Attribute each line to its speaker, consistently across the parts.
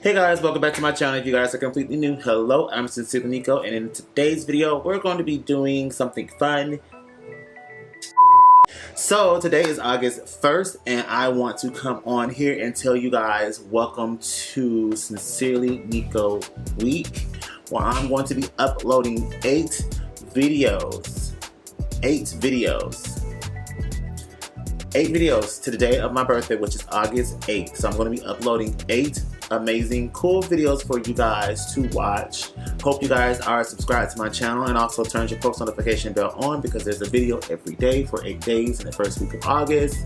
Speaker 1: Hey guys, welcome back to my channel. If you guys are completely new, hello, I'm sincerely Niko, and in today's video, we're going to be doing something fun. So today is August 1st, and I want to come on here and tell you guys welcome to Sincerely Niko week, where I'm going to be uploading 8 videos. 8 videos to the day of my birthday, which is August 8th. So I'm going to be uploading 8 amazing, cool videos for you guys to watch. Hope you guys are subscribed to my channel and also turn your post notification bell on because there's a video every day for 8 days in the first week of August.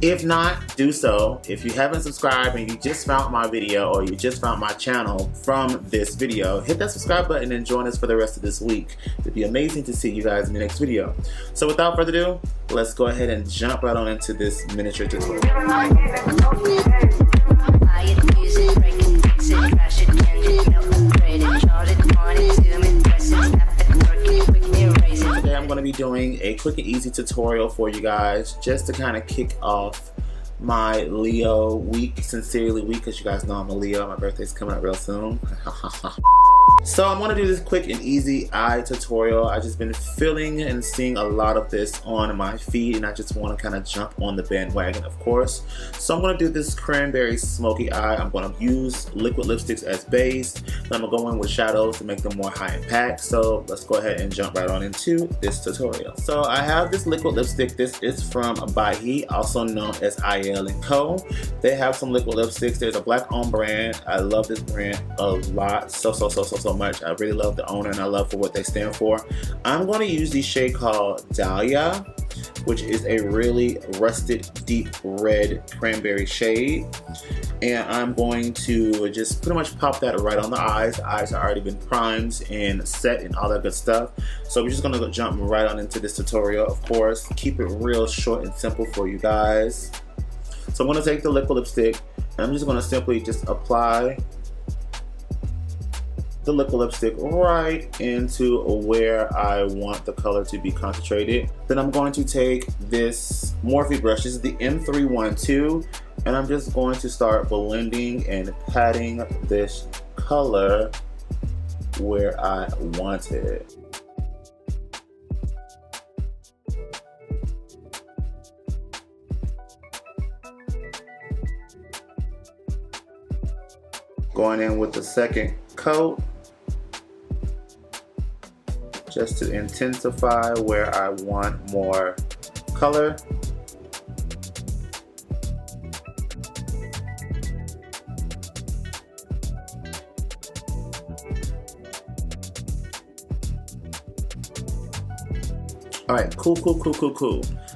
Speaker 1: If not, do so. If you haven't subscribed and you just found my video or you just found my channel from this video, hit that subscribe button and join us for the rest of this week. It'd be amazing to see you guys in the next video. So without further ado, let's go ahead and jump right on into this miniature tutorial. Today I'm going to be doing a quick and easy tutorial for you guys just to kind of kick off my Leo week, Sincerely week, because you guys know I'm a Leo. My birthday's coming up real soon. So I'm going to do this quick and easy eye tutorial. I've just been feeling and seeing a lot of this on my feed, and I just want to kind of jump on the bandwagon, of course. So I'm going to do this cranberry smoky eye. I'm going to use liquid lipsticks as base, and I'm going to go in with shadows to make them more high impact. So let's go ahead and jump right on into this tutorial. So I have this liquid lipstick. This is from He, also known as Ayele and Co. They have some liquid lipsticks. There's a black owned brand. I love this brand a lot, so much. I really love the owner and I love for what they stand for. I'm going to use the shade called Dail, which is a really rusted deep red cranberry shade, and I'm going to just pretty much pop that right on the eyes. The eyes have already been primed and set and all that good stuff, so we're just going to jump right on into this tutorial. Of course, keep it real short and simple for you guys. So I'm going to take the liquid lipstick and I'm just going to simply just apply the liquid lipstick right into where I want the color to be concentrated. Then I'm going to take this Morphe brush. This is the M312, and I'm just going to start blending and patting this color where I want it. Going in with the second coat, just to intensify where I want more color. Alright, cool.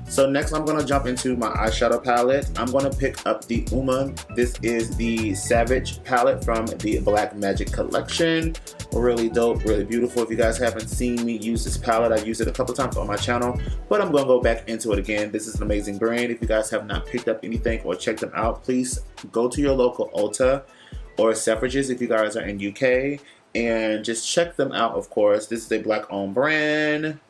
Speaker 1: So next I'm going to jump into my eyeshadow palette. I'm going to pick up the Uoma. This is the Savage palette from the Black Magic collection. Really dope, really beautiful. If you guys haven't seen me use this palette, I've used it a couple times on my channel, but I'm going to go back into it again. This is an amazing brand. If you guys have not picked up anything or checked them out, please go to your local Ulta or Selfridges if you guys are in UK and just check them out, of course. This is a black owned brand.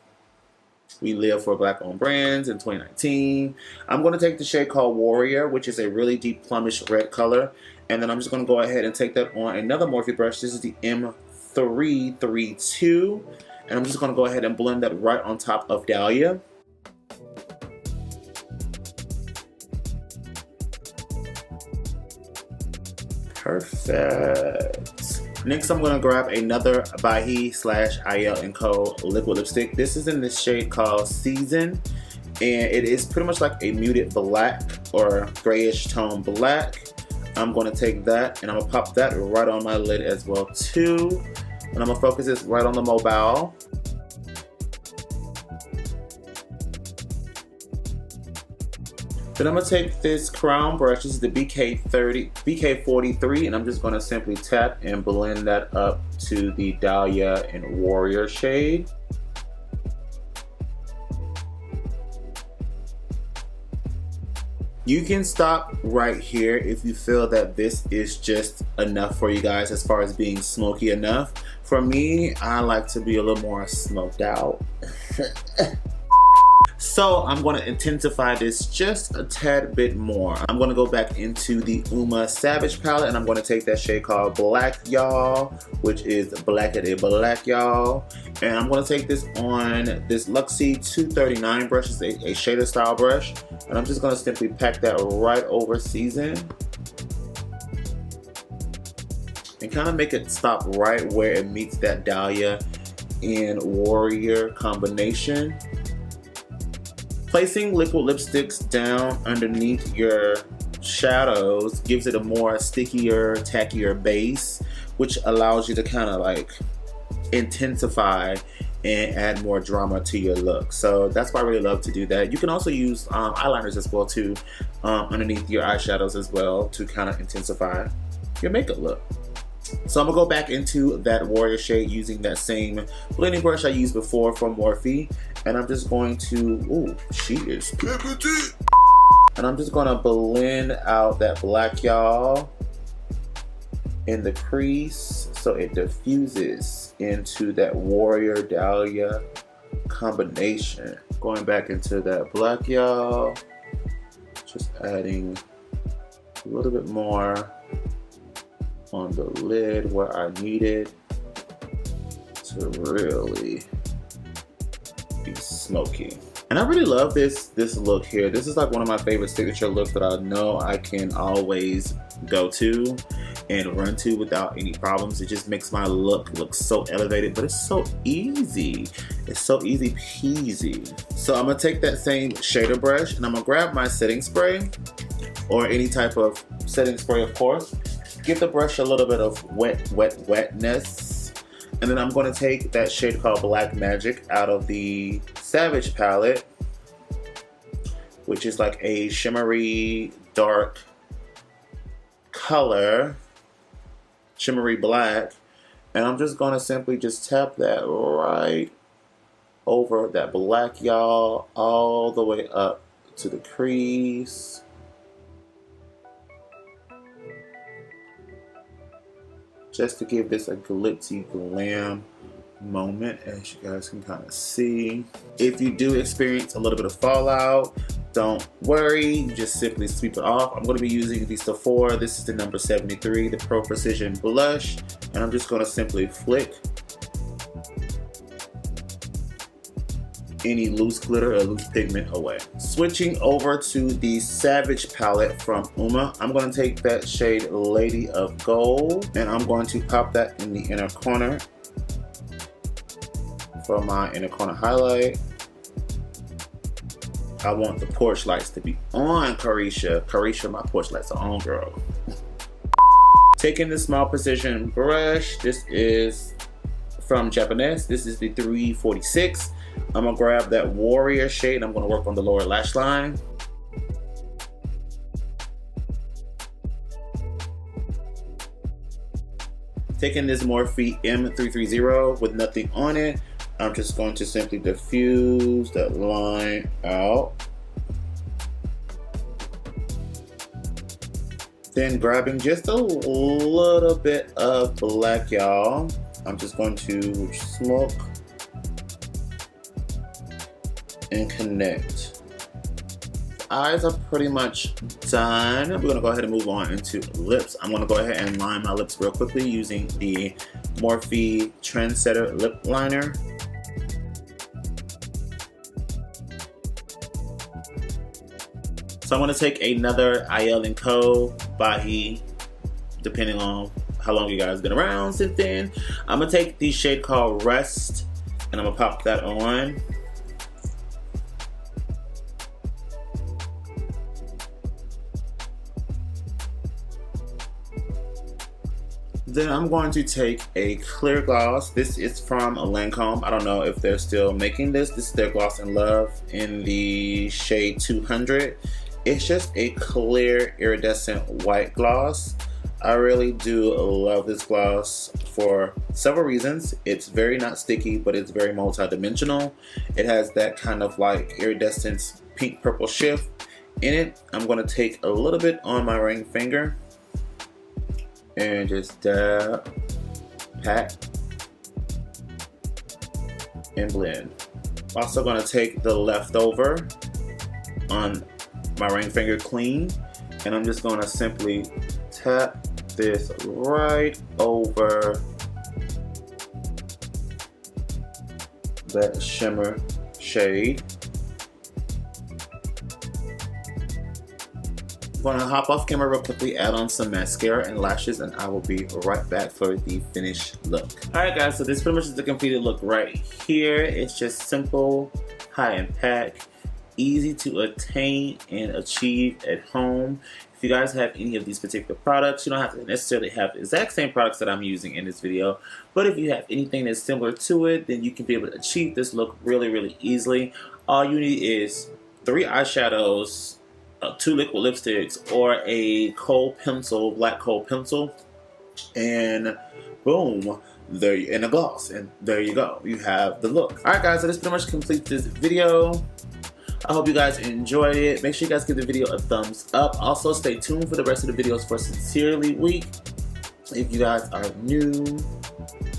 Speaker 1: We live for black owned brands in 2019. I'm going to take the shade called Warrior, which is a really deep plumish red color, and then I'm just going to go ahead and take that on another Morphe brush. This is the M332, and I'm just going to go ahead and blend that right on top of Dahlia. Perfect. Next, I'm going to grab another Ayele & Co. liquid lipstick. This is in this shade called Season, and it is pretty much like a muted black or grayish tone black. I'm going to take that and I'm going to pop that right on my lid as well too. And I'm going to focus this right on the mobile. Then I'm going to take this crown brush. This is the BK43, and I'm just going to simply tap and blend that up to the Dahlia and Warrior shade. You can stop right here if you feel that this is just enough for you guys as far as being smoky enough. For me, I like to be a little more smoked out. So I'm going to intensify this just a tad bit more. I'm going to go back into the Uoma Savage palette, and I'm going to take that shade called Black, y'all, which is Blackity Black, y'all. And I'm going to take this on this GLOSSY 239 brush. It's a shader style brush. And I'm just going to simply pack that right over Season. And kind of make it stop right where it meets that Dahlia and Warrior combination. Placing liquid lipsticks down underneath your shadows gives it a more stickier, tackier base, which allows you to kind of like intensify and add more drama to your look. So that's why I really love to do that. You can also use eyeliners as well too, underneath your eyeshadows as well, to kind of intensify your makeup look. So I'm gonna go back into that Warrior shade using that same blending brush I used before from Morphe, and I'm just going to, ooh, she is petite. And I'm just gonna blend out that black, y'all, in the crease so it diffuses into that Warrior Dahlia combination. Going back into that black, y'all, just adding a little bit more on the lid where I need it to really be smoky. And I really love this look here. This is like one of my favorite signature looks that I know I can always go to and run to without any problems. It just makes my look so elevated, but it's so easy. It's so easy peasy. So I'm gonna take that same shader brush and I'm gonna grab my setting spray, or any type of setting spray, of course. Give the brush a little bit of wetness. And then I'm going to take that shade called Black Magic out of the Savage palette, which is like a shimmery dark color, shimmery black. And I'm just going to simply just tap that right over that black, y'all, all the way up to the crease. Just to give this a glitzy glam moment, as you guys can kind of see. If you do experience a little bit of fallout, don't worry, just simply sweep it off. I'm going to be using the Sephora. This is the number 73, the Pro Precision Blush, and I'm just going to simply flick any loose glitter or loose pigment away. Switching over to the Savage palette from Uoma, I'm going to take that shade Lady of Gold, and I'm going to pop that in the inner corner for my inner corner highlight. I want the porch lights to be on, Carisha. Carisha, my porch lights are on, girl. Taking the Small Precision brush, this is from Japanese. This is the 346. I'm gonna grab that Warrior shade and I'm gonna work on the lower lash line. Taking this Morphe M330 with nothing on it, I'm just going to simply diffuse that line out. Then grabbing just a little bit of black, y'all, I'm just going to smoke and connect. Eyes are pretty much done. We're gonna go ahead and move on into lips. I'm gonna go ahead and line my lips real quickly using the Morphe Trendsetter lip liner. So I'm gonna take another Ayele & Co. Bahi, depending on how long you guys been around since then. I'm gonna take the shade called Rest, and I'm gonna pop that on. Then I'm going to take a clear gloss. This is from Lancome. I don't know if they're still making this. This is their Gloss in Love in the shade 200. It's just a clear iridescent white gloss. I really do love this gloss for several reasons. It's very not sticky, but it's very multi-dimensional. It has that kind of like iridescent pink purple shift in it. I'm going to take a little bit on my ring finger and just dab, pat, and blend. Also gonna take the leftover on my ring finger clean, and I'm just gonna simply tap this right over that shimmer shade. I'm gonna hop off camera real quickly, add on some mascara and lashes, and I will be right back for the finished look. Alright guys, so this pretty much is the completed look right here. It's just simple, high impact, easy to attain and achieve at home. If you guys have any of these particular products, you don't have to necessarily have the exact same products that I'm using in this video, but if you have anything that's similar to it, then you can be able to achieve this look really easily. All you need is 3 eyeshadows, 2 liquid lipsticks, or a kohl pencil, black kohl pencil, and boom, there you, and a gloss, and there you go, you have the look. Alright guys, so this pretty much completes this video. I hope you guys enjoyed it. Make sure you guys give the video a thumbs up. Also stay tuned for the rest of the videos for Sincerely Week. If you guys are new,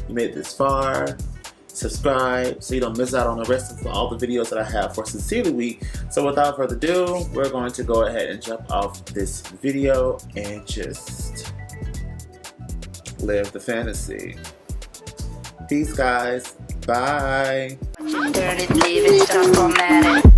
Speaker 1: you made it this far, subscribe so you don't miss out on the rest of all the videos that I have for Sincerely Week. So without further ado, we're going to go ahead and jump off this video and just live the fantasy. Peace guys, bye.
Speaker 2: Dirty, leave it, stop formatting.